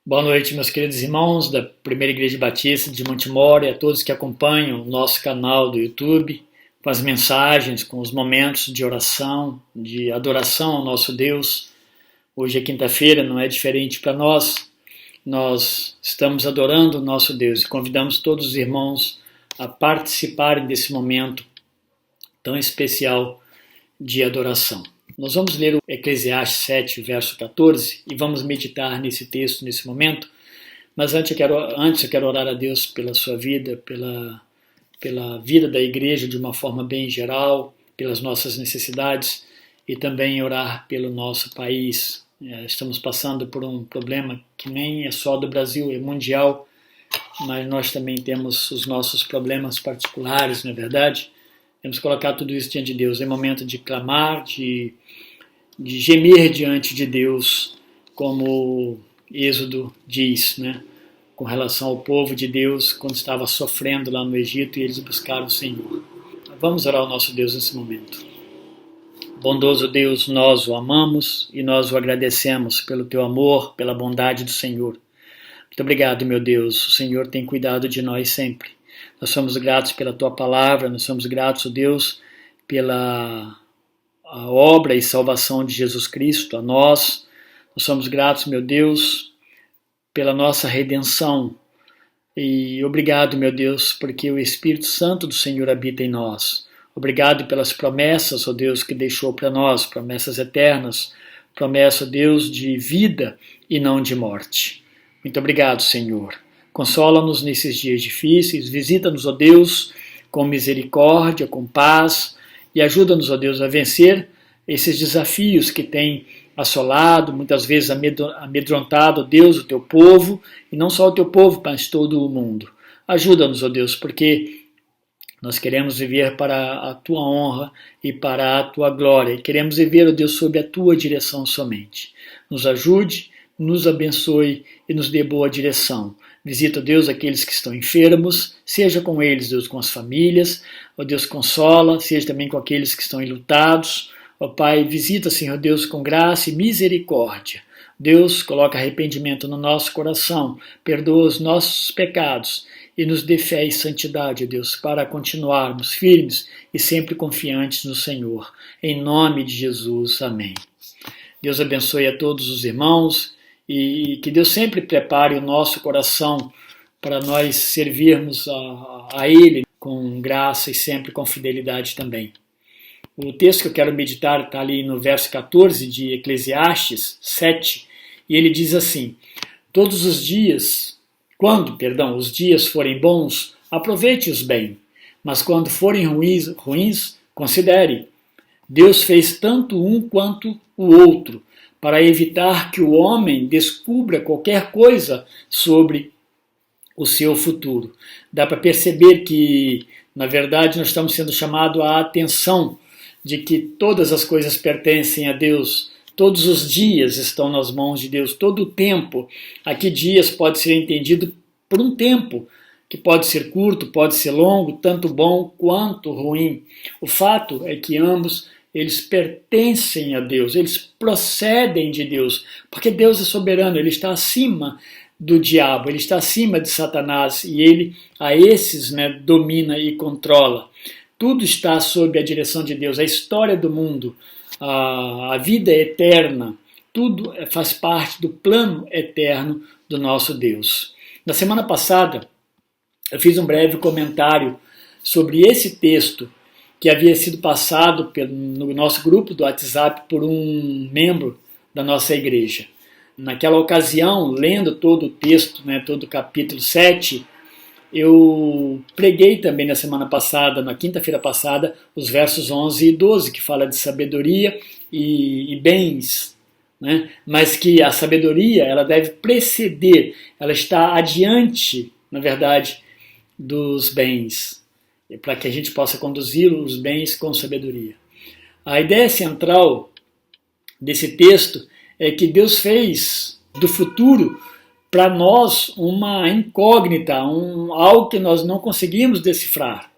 Boa noite, meus queridos irmãos da Primeira Igreja Batista de Montemor e a todos que acompanham o nosso canal do YouTube, com as mensagens, com os momentos de oração, de adoração ao nosso Deus. Hoje é quinta-feira, não é diferente para nós. Nós estamos adorando o nosso Deus e convidamos todos os irmãos a participarem desse momento tão especial de adoração. Nós vamos ler o Eclesiastes 7, verso 14, e vamos meditar nesse texto, nesse momento, mas antes eu quero orar a Deus pela sua vida, pela vida da igreja de uma forma bem geral, pelas nossas necessidades, e também orar pelo nosso país. Estamos passando por um problema que nem é só do Brasil, é mundial, mas nós também temos os nossos problemas particulares, não é verdade? Temos que colocar tudo isso diante de Deus. É momento de clamar, de gemer diante de Deus, como Êxodo diz, né? Com relação ao povo de Deus, quando estava sofrendo lá no Egito e eles buscaram o Senhor. Vamos orar ao nosso Deus nesse momento. Bondoso Deus, nós o amamos e nós o agradecemos pelo teu amor, pela bondade do Senhor. Muito obrigado, meu Deus. O Senhor tem cuidado de nós sempre. Nós somos gratos pela tua palavra, nós somos gratos, Deus, pela a obra e salvação de Jesus Cristo a nós. Nós somos gratos, meu Deus, pela nossa redenção. E obrigado, meu Deus, porque o Espírito Santo do Senhor habita em nós. Obrigado pelas promessas, ó Deus, que deixou para nós, promessas eternas, promessa, Deus, de vida e não de morte. Muito obrigado, Senhor. Consola-nos nesses dias difíceis, visita-nos, ó Deus, com misericórdia, com paz, e ajuda-nos, ó Deus, a vencer esses desafios que têm assolado, muitas vezes amedrontado, ó Deus, o teu povo, e não só o teu povo, mas todo o mundo. Ajuda-nos, ó Deus, porque nós queremos viver para a tua honra e para a tua glória, e queremos viver, ó Deus, sob a tua direção somente. Nos ajude, nos abençoe e nos dê boa direção. Visita, Deus, aqueles que estão enfermos, seja com eles, Deus, com as famílias, ó Deus, consola, seja também com aqueles que estão enlutados, ó Pai, visita, Senhor Deus, com graça e misericórdia. Deus, coloca arrependimento no nosso coração, perdoa os nossos pecados e nos dê fé e santidade, ó Deus, para continuarmos firmes e sempre confiantes no Senhor. Em nome de Jesus, amém. Deus abençoe a todos os irmãos, e que Deus sempre prepare o nosso coração para nós servirmos a Ele com graça e sempre com fidelidade também. O texto que eu quero meditar está ali no verso 14 de Eclesiastes 7, e ele diz assim: todos os dias, os dias forem bons, aproveite-os bem, mas quando forem ruins, considere. Deus fez tanto um quanto o outro, para evitar que o homem descubra qualquer coisa sobre o seu futuro. Dá para perceber que, na verdade, nós estamos sendo chamados à atenção de que todas as coisas pertencem a Deus, todos os dias estão nas mãos de Deus, todo o tempo. Aqui dias pode ser entendido por um tempo, que pode ser curto, pode ser longo, tanto bom quanto ruim. O fato é que ambos eles pertencem a Deus, eles procedem de Deus, porque Deus é soberano, Ele está acima do diabo, Ele está acima de Satanás, e Ele a esses domina e controla. Tudo está sob a direção de Deus, a história do mundo, a vida eterna, tudo faz parte do plano eterno do nosso Deus. Na semana passada, eu fiz um breve comentário sobre esse texto, que havia sido passado no nosso grupo do WhatsApp por um membro da nossa igreja. Naquela ocasião, lendo todo o texto, todo o capítulo 7, eu preguei também na semana passada, na quinta-feira passada, os versos 11 e 12, que fala de sabedoria e bens, mas que a sabedoria ela deve preceder, ela está adiante, na verdade, dos bens, para que a gente possa conduzir os bens com sabedoria. A ideia central desse texto é que Deus fez do futuro para nós uma incógnita, algo que nós não conseguimos decifrar.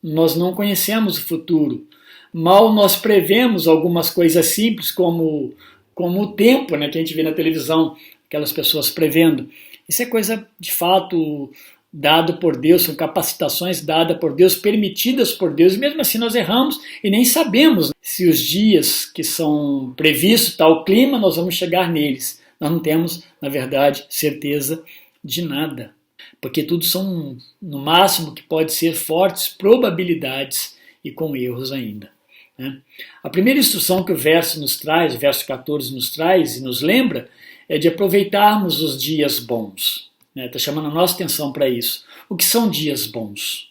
Nós não conhecemos o futuro. Mal nós prevemos algumas coisas simples, como o tempo, que a gente vê na televisão, aquelas pessoas prevendo. Isso é coisa, de fato, dado por Deus, são capacitações dadas por Deus, permitidas por Deus, e mesmo assim nós erramos e nem sabemos se os dias que são previstos, tal clima, nós vamos chegar neles. Nós não temos, na verdade, certeza de nada, porque tudo são, no máximo, que pode ser fortes probabilidades e com erros ainda. Né? A primeira instrução que o verso nos traz, o verso 14 nos traz e nos lembra, é de aproveitarmos os dias bons. Está chamando a nossa atenção para isso. O que são dias bons?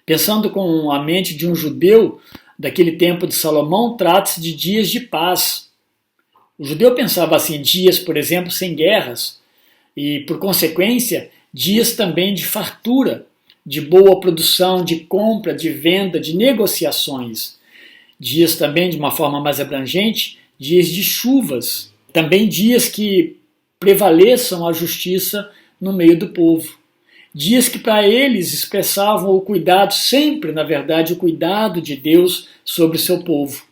Pensando com a mente de um judeu daquele tempo de Salomão, trata-se de dias de paz. O judeu pensava assim, dias, por exemplo, sem guerras, e, por consequência, dias também de fartura, de boa produção, de compra, de venda, de negociações. Dias também, de uma forma mais abrangente, dias de chuvas. Também dias que prevaleçam a justiça no meio do povo. Dias que para eles expressavam o cuidado, sempre, na verdade, o cuidado de Deus sobre o seu povo.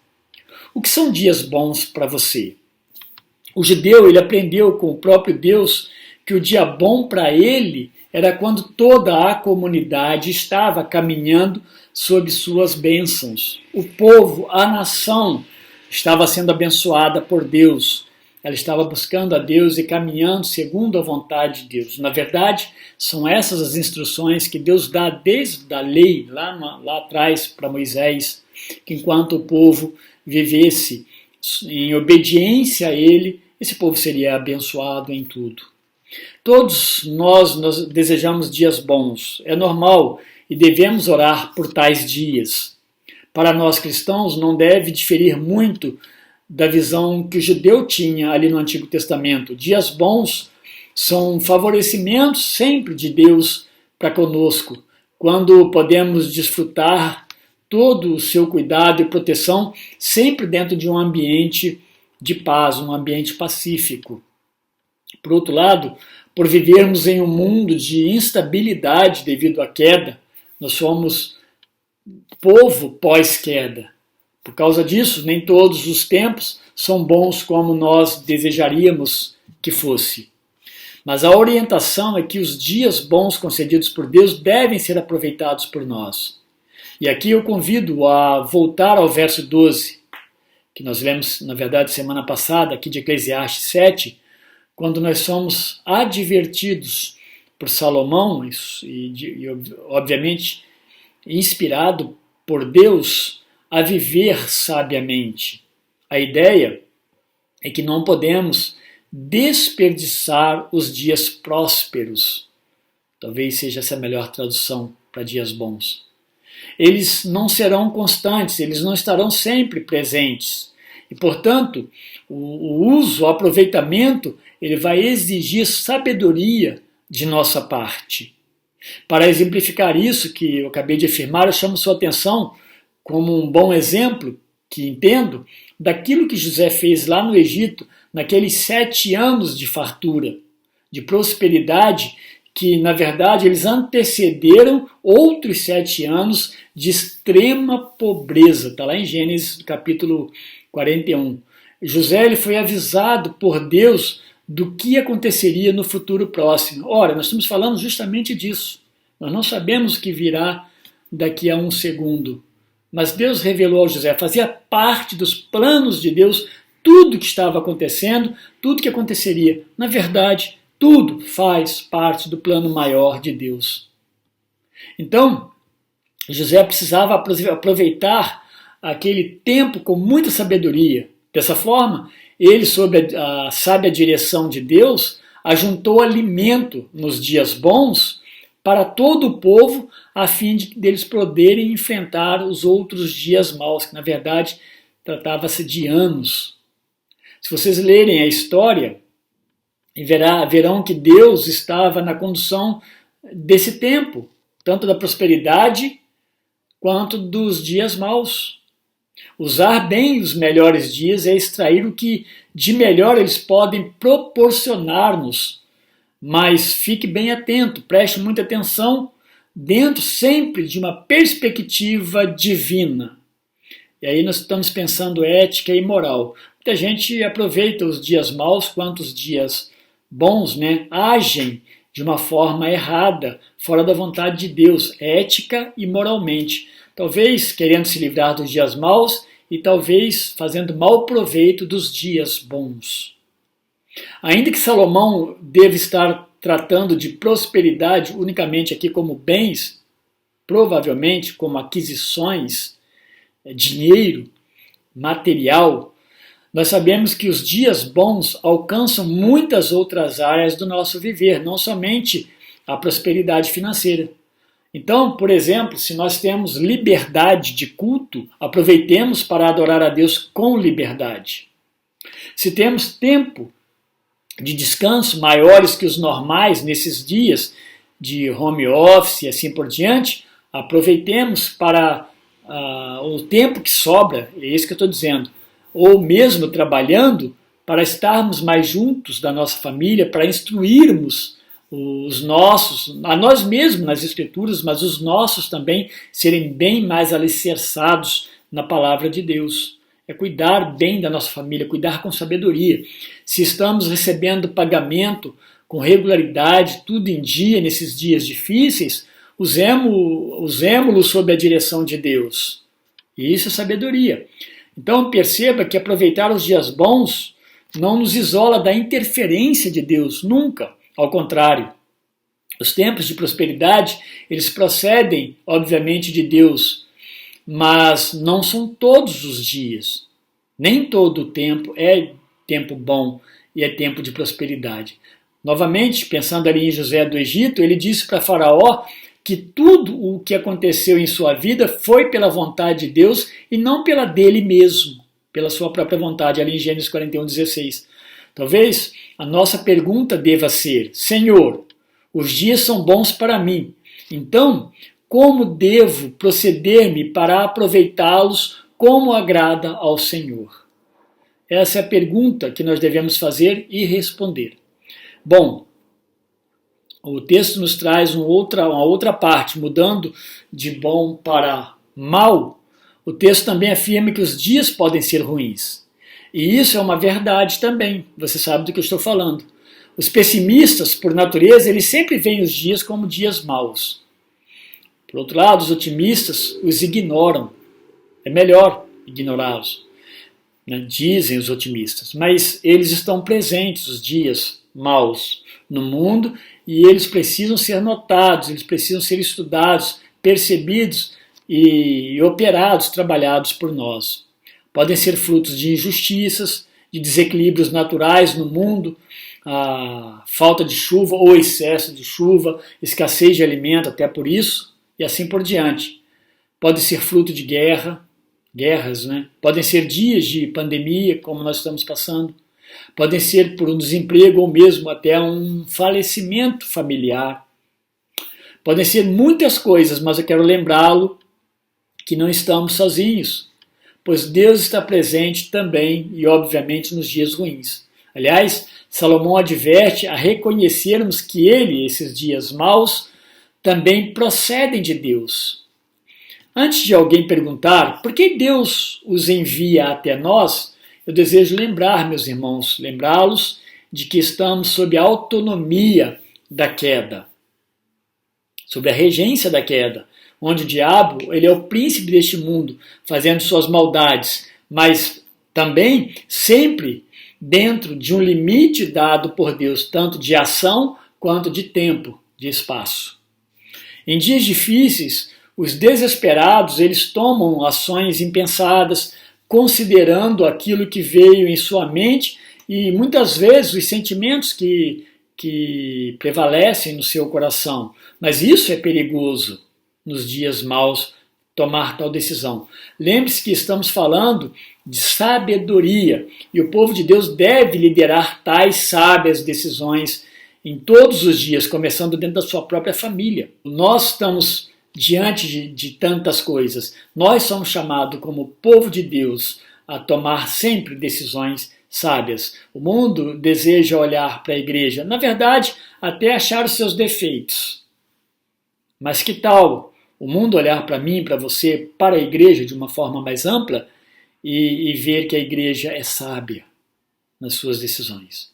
O que são dias bons para você? O judeu, ele aprendeu com o próprio Deus que o dia bom para ele era quando toda a comunidade estava caminhando sob suas bênçãos. O povo, a nação, estava sendo abençoada por Deus. Ela estava buscando a Deus e caminhando segundo a vontade de Deus. Na verdade, são essas as instruções que Deus dá desde a lei, lá atrás, para Moisés, que enquanto o povo vivesse em obediência a ele, esse povo seria abençoado em tudo. Todos nós desejamos dias bons. É normal e devemos orar por tais dias. Para nós cristãos, não deve diferir muito da visão que o judeu tinha ali no Antigo Testamento. Dias bons são favorecimentos sempre de Deus para conosco, quando podemos desfrutar todo o seu cuidado e proteção, sempre dentro de um ambiente de paz, um ambiente pacífico. Por outro lado, por vivermos em um mundo de instabilidade devido à queda, nós somos povo pós-queda. Por causa disso, nem todos os tempos são bons como nós desejaríamos que fosse. Mas a orientação é que os dias bons concedidos por Deus devem ser aproveitados por nós. E aqui eu convido a voltar ao verso 12, que nós lemos, na verdade, semana passada, aqui de Eclesiastes 7, quando nós somos advertidos por Salomão, e obviamente inspirado por Deus, a viver sabiamente. A ideia é que não podemos desperdiçar os dias prósperos. Talvez seja essa a melhor tradução para dias bons. Eles não serão constantes, eles não estarão sempre presentes. E, portanto, o uso, o aproveitamento, ele vai exigir sabedoria de nossa parte. Para exemplificar isso que eu acabei de afirmar, eu chamo sua atenção como um bom exemplo, que entendo, daquilo que José fez lá no Egito, naqueles 7 anos de fartura, de prosperidade, que na verdade eles antecederam outros 7 anos de extrema pobreza. Está lá em Gênesis capítulo 41. José ele foi avisado por Deus do que aconteceria no futuro próximo. Ora, nós estamos falando justamente disso. Nós não sabemos o que virá daqui a um segundo. Mas Deus revelou a José, fazia parte dos planos de Deus, tudo que estava acontecendo, tudo que aconteceria. Na verdade, tudo faz parte do plano maior de Deus. Então, José precisava aproveitar aquele tempo com muita sabedoria. Dessa forma, ele, sob a sábia direção de Deus, ajuntou alimento nos dias bons para todo o povo, a fim de deles poderem enfrentar os outros dias maus, que na verdade tratava-se de anos. Se vocês lerem a história, verão que Deus estava na condução desse tempo, tanto da prosperidade quanto dos dias maus. Usar bem os melhores dias é extrair o que de melhor eles podem proporcionar-nos. Mas fique bem atento, preste muita atenção, dentro sempre de uma perspectiva divina. E aí nós estamos pensando ética e moral. Muita gente aproveita os dias maus quanto os dias bons, né, agem de uma forma errada, fora da vontade de Deus, ética e moralmente. Talvez querendo se livrar dos dias maus e talvez fazendo mau proveito dos dias bons. Ainda que Salomão deva estar tratando de prosperidade unicamente aqui como bens, provavelmente como aquisições, dinheiro, material, nós sabemos que os dias bons alcançam muitas outras áreas do nosso viver, não somente a prosperidade financeira. Então, por exemplo, se nós temos liberdade de culto, aproveitemos para adorar a Deus com liberdade. Se temos tempo de descanso maiores que os normais nesses dias de home office e assim por diante, aproveitemos para o tempo que sobra, é isso que eu estou dizendo, ou mesmo trabalhando para estarmos mais juntos da nossa família, para instruirmos os nossos, a nós mesmos nas Escrituras, mas os nossos também serem bem mais alicerçados na palavra de Deus. É cuidar bem da nossa família, cuidar com sabedoria. Se estamos recebendo pagamento com regularidade, tudo em dia nesses dias difíceis, usemo-lo sob a direção de Deus. E isso é sabedoria. Então perceba que aproveitar os dias bons não nos isola da interferência de Deus, nunca. Ao contrário, os tempos de prosperidade, eles procedem, obviamente, de Deus, mas não são todos os dias. Nem todo o tempo é tempo bom e é tempo de prosperidade. Novamente, pensando ali em José do Egito, ele disse para Faraó que tudo o que aconteceu em sua vida foi pela vontade de Deus e não pela dele mesmo, pela sua própria vontade, ali em Gênesis 41:16. Talvez a nossa pergunta deva ser: Senhor, os dias são bons para mim, então como devo proceder-me para aproveitá-los como agrada ao Senhor? Essa é a pergunta que nós devemos fazer e responder. Bom, o texto nos traz uma outra parte, mudando de bom para mal. O texto também afirma que os dias podem ser ruins. E isso é uma verdade também, você sabe do que eu estou falando. Os pessimistas, por natureza, eles sempre veem os dias como dias maus. Por outro lado, os otimistas os ignoram. É melhor ignorá-los, né? Dizem os otimistas. Mas eles estão presentes, os dias maus, no mundo, e eles precisam ser notados, eles precisam ser estudados, percebidos e operados, trabalhados por nós. Podem ser frutos de injustiças, de desequilíbrios naturais no mundo, a falta de chuva ou excesso de chuva, escassez de alimento, até por isso, e assim por diante. Pode ser fruto de guerras, né? Podem ser dias de pandemia, como nós estamos passando. Podem ser por um desemprego ou mesmo até um falecimento familiar. Podem ser muitas coisas, mas eu quero lembrá-lo que não estamos sozinhos, pois Deus está presente também e obviamente nos dias ruins. Aliás, Salomão adverte a reconhecermos que esses dias maus, também procedem de Deus. Antes de alguém perguntar por que Deus os envia até nós, eu desejo lembrar, meus irmãos, lembrá-los de que estamos sob a autonomia da queda, sob a regência da queda, onde o diabo ele é o príncipe deste mundo, fazendo suas maldades, mas também sempre dentro de um limite dado por Deus, tanto de ação quanto de tempo, de espaço. Em dias difíceis, os desesperados eles tomam ações impensadas, considerando aquilo que veio em sua mente e muitas vezes os sentimentos que prevalecem no seu coração. Mas isso é perigoso nos dias maus, tomar tal decisão. Lembre-se que estamos falando de sabedoria e o povo de Deus deve liderar tais sábias decisões em todos os dias, começando dentro da sua própria família. Nós estamos diante de tantas coisas. Nós somos chamados como povo de Deus a tomar sempre decisões sábias. O mundo deseja olhar para a igreja, na verdade, até achar os seus defeitos. Mas que tal o mundo olhar para mim, para você, para a igreja de uma forma mais ampla e ver que a igreja é sábia nas suas decisões?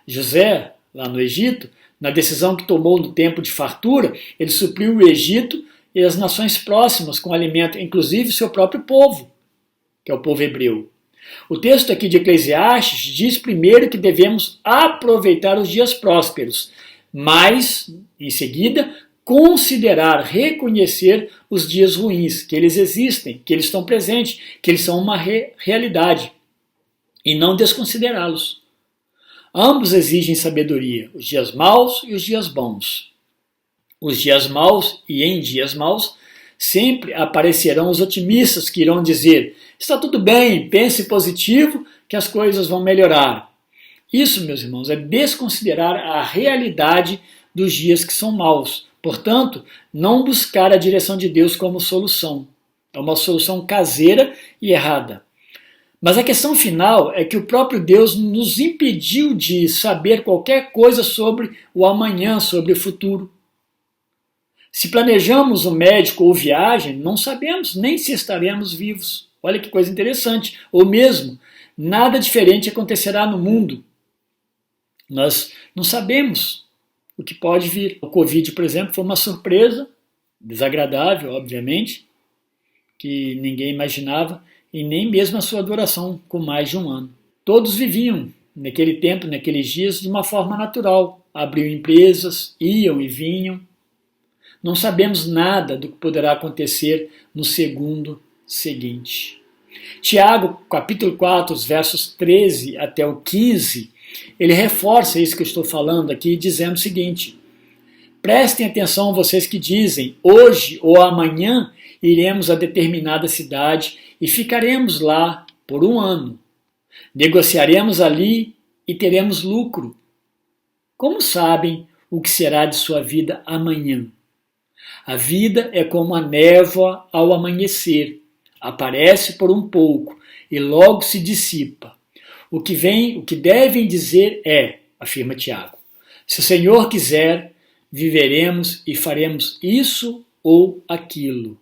José, lá no Egito, na decisão que tomou no tempo de fartura, ele supriu o Egito e as nações próximas com alimento, inclusive seu próprio povo, que é o povo hebreu. O texto aqui de Eclesiastes diz primeiro que devemos aproveitar os dias prósperos, mas, em seguida, considerar, reconhecer os dias ruins, que eles existem, que eles estão presentes, que eles são uma realidade, e não desconsiderá-los. Ambos exigem sabedoria, os dias maus e os dias bons. Os dias maus e em dias maus sempre aparecerão os otimistas que irão dizer: está tudo bem, pense positivo que as coisas vão melhorar. Isso, meus irmãos, é desconsiderar a realidade dos dias que são maus. Portanto, não buscar a direção de Deus como solução. É uma solução caseira e errada. Mas a questão final é que o próprio Deus nos impediu de saber qualquer coisa sobre o amanhã, sobre o futuro. Se planejamos um médico ou viagem, não sabemos nem se estaremos vivos. Olha que coisa interessante. Ou mesmo, nada diferente acontecerá no mundo. Nós não sabemos o que pode vir. O Covid, por exemplo, foi uma surpresa, desagradável, obviamente, que ninguém imaginava, e nem mesmo a sua duração, com mais de um ano. Todos viviam, naquele tempo, naqueles dias, de uma forma natural. Abriam empresas, iam e vinham. Não sabemos nada do que poderá acontecer no segundo seguinte. Tiago, capítulo 4, os versos 13 até o 15, ele reforça isso que eu estou falando aqui, dizendo o seguinte: prestem atenção vocês que dizem, hoje ou amanhã iremos a determinada cidade e ficaremos lá por um ano. Negociaremos ali e teremos lucro. Como sabem o que será de sua vida amanhã? A vida é como a névoa ao amanhecer. Aparece por um pouco e logo se dissipa. O que devem dizer é, afirma Tiago, se o Senhor quiser, viveremos e faremos isso ou aquilo.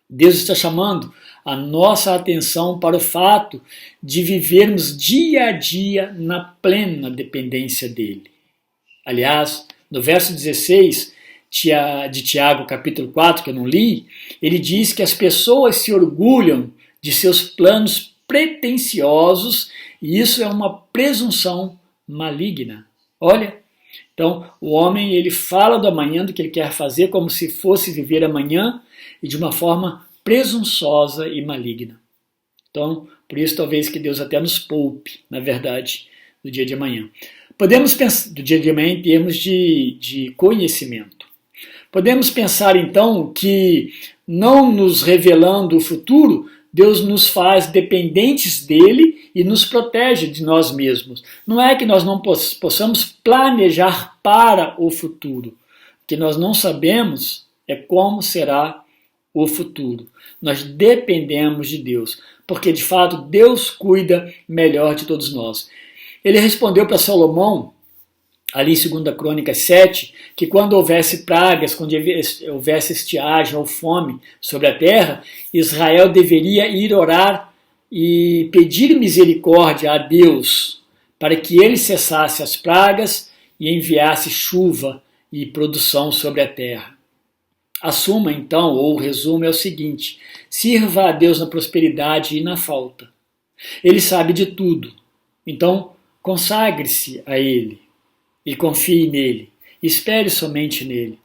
Deus está chamando a nossa atenção para o fato de vivermos dia a dia na plena dependência dele. Aliás, no verso 16 de Tiago, capítulo 4, que eu não li, ele diz que as pessoas se orgulham de seus planos pretensiosos e isso é uma presunção maligna. Olha, então o homem ele fala do amanhã, do que ele quer fazer, como se fosse viver amanhã e de uma forma presunçosa e maligna. Então, por isso talvez que Deus até nos poupe, na verdade, do dia de amanhã. Podemos pensar do dia de amanhã em termos de conhecimento. Podemos pensar então que, não nos revelando o futuro, Deus nos faz dependentes dele e nos protege de nós mesmos. Não é que nós não possamos planejar para o futuro. O que nós não sabemos é como será o futuro. Nós dependemos de Deus, porque de fato Deus cuida melhor de todos nós. Ele respondeu para Salomão, ali em 2 Crônicas 7, que quando houvesse pragas, quando houvesse estiagem ou fome sobre a terra, Israel deveria ir orar e pedir misericórdia a Deus para que ele cessasse as pragas e enviasse chuva e produção sobre a terra. A suma, então, ou o resumo é o seguinte: sirva a Deus na prosperidade e na falta. Ele sabe de tudo, então consagre-se a Ele e confie nele. Espere somente nele,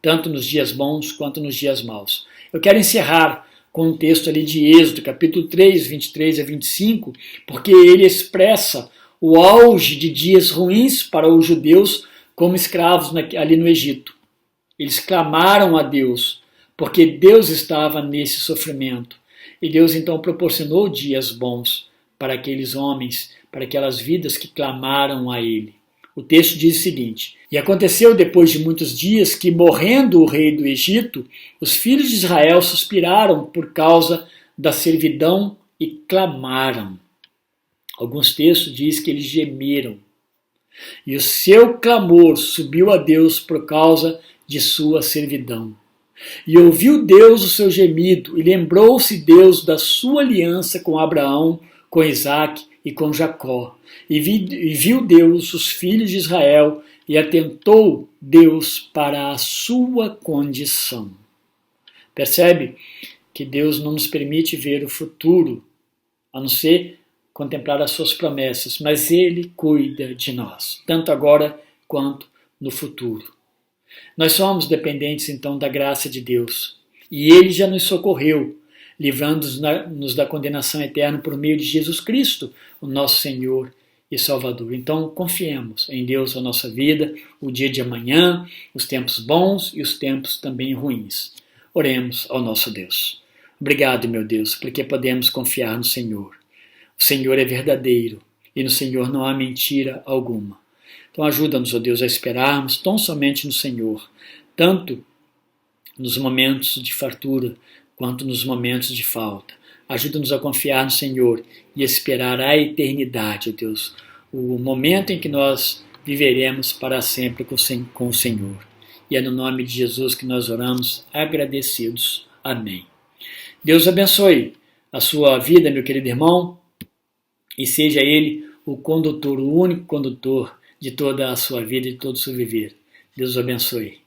tanto nos dias bons quanto nos dias maus. Eu quero encerrar com um texto ali de Êxodo, capítulo 3, 23 a 25, porque ele expressa o auge de dias ruins para os judeus como escravos ali no Egito. Eles clamaram a Deus, porque Deus estava nesse sofrimento. E Deus então proporcionou dias bons para aqueles homens, para aquelas vidas que clamaram a Ele. O texto diz o seguinte: e aconteceu depois de muitos dias que, morrendo o rei do Egito, os filhos de Israel suspiraram por causa da servidão e clamaram. Alguns textos dizem que eles gemeram. E o seu clamor subiu a Deus por causa de sua servidão. E ouviu Deus o seu gemido, e lembrou-se Deus da sua aliança com Abraão, com Isaque e com Jacó, e viu Deus os filhos de Israel, e atentou Deus para a sua condição. Percebe que Deus não nos permite ver o futuro, a não ser contemplar as suas promessas, mas Ele cuida de nós, tanto agora quanto no futuro. Nós somos dependentes então da graça de Deus, e Ele já nos socorreu, livrando-nos da condenação eterna por meio de Jesus Cristo, o nosso Senhor e Salvador. Então confiemos em Deus a nossa vida, o dia de amanhã, os tempos bons e os tempos também ruins. Oremos ao nosso Deus. Obrigado, meu Deus, porque podemos confiar no Senhor. O Senhor é verdadeiro e no Senhor não há mentira alguma. Então ajuda-nos, ó Deus, a esperarmos tão somente no Senhor, tanto nos momentos de fartura quanto nos momentos de falta. Ajuda-nos a confiar no Senhor e esperar a eternidade, ó Deus, o momento em que nós viveremos para sempre com o Senhor. E é no nome de Jesus que nós oramos, agradecidos. Amém. Deus abençoe a sua vida, meu querido irmão, e seja Ele o condutor, o único condutor de toda a sua vida e de todo o seu viver. Deus o abençoe.